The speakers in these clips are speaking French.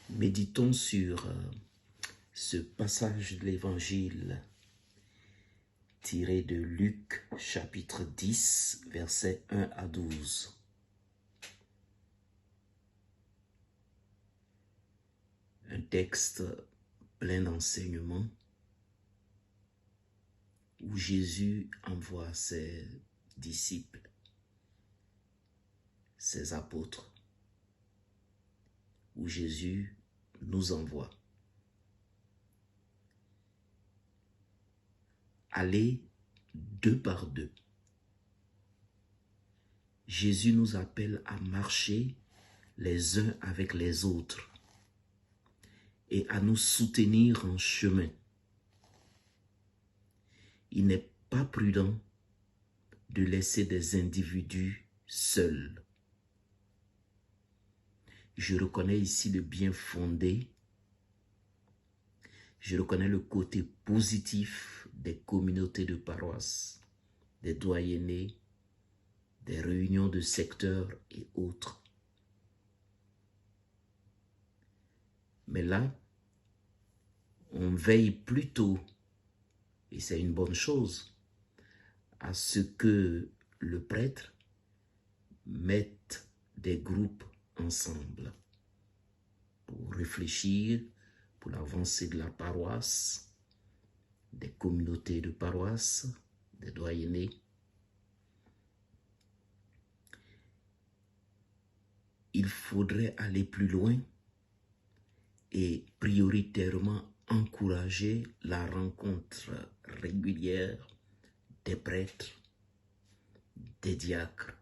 Méditons sur ce passage de l'Évangile tiré de Luc chapitre 10, versets 1 à 12. Un texte plein d'enseignements où Jésus envoie ses disciples, ses apôtres, où Jésus nous envoie. Aller deux par deux. Jésus nous appelle à marcher les uns avec les autres et à nous soutenir en chemin. Il n'est pas prudent de laisser des individus seuls. Je reconnais ici le bien fondé. Je reconnais le côté positif des communautés de paroisse, des doyennés, des réunions de secteurs et autres. Mais là, on veille plutôt, et c'est une bonne chose, à ce que le prêtre mette des groupes ensemble pour réfléchir, pour l'avancée de la paroisse, des communautés de paroisse, des doyennés. Il faudrait aller plus loin et prioritairement encourager la rencontre régulière des prêtres, des diacres.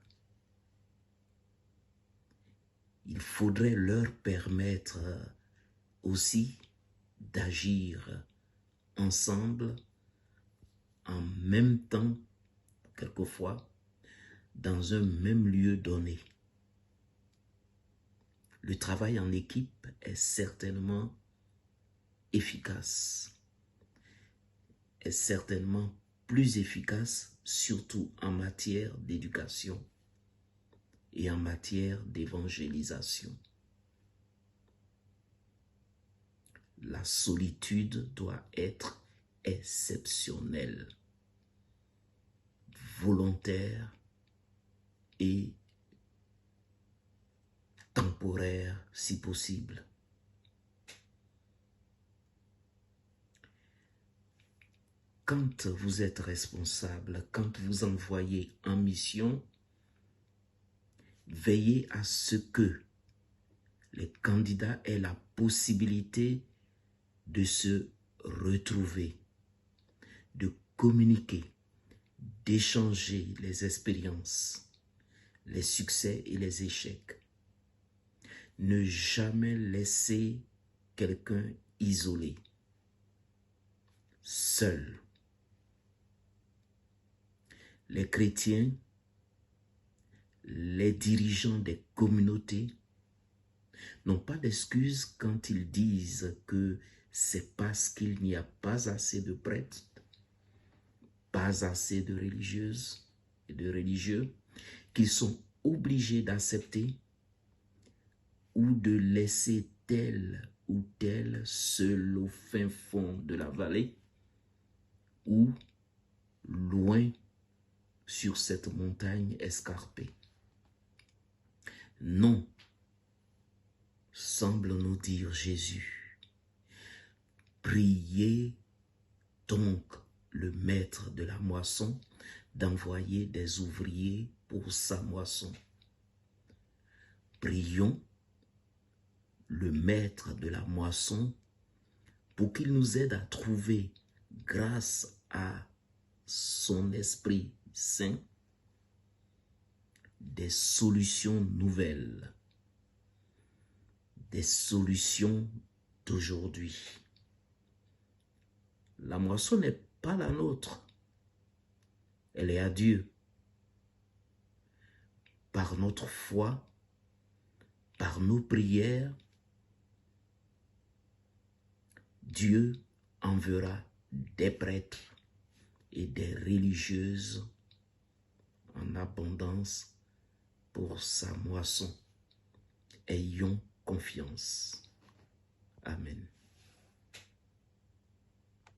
Il faudrait leur permettre aussi d'agir ensemble, en même temps, quelquefois, dans un même lieu donné. Le travail en équipe est certainement efficace, est certainement plus efficace, surtout en matière d'éducation et en matière d'évangélisation. La solitude doit être exceptionnelle, volontaire et temporaire si possible. Quand vous êtes responsable, quand vous envoyez en mission, veillez à ce que les candidats aient la possibilité de se retrouver, de communiquer, d'échanger les expériences, les succès et les échecs. Ne jamais laisser quelqu'un isolé, seul. Les chrétiens, les dirigeants des communautés n'ont pas d'excuses quand ils disent que c'est parce qu'il n'y a pas assez de prêtres, pas assez de religieuses et de religieux, qu'ils sont obligés d'accepter ou de laisser tel ou tel seul au fin fond de la vallée ou loin sur cette montagne escarpée. Non, semble nous dire Jésus. Priez donc le maître de la moisson d'envoyer des ouvriers pour sa moisson. Prions le maître de la moisson pour qu'il nous aide à trouver, grâce à son Esprit Saint, des solutions nouvelles, des solutions d'aujourd'hui. La moisson n'est pas la nôtre, elle est à Dieu. Par notre foi, par nos prières, Dieu enverra des prêtres et des religieuses en abondance pour sa moisson. Ayons confiance.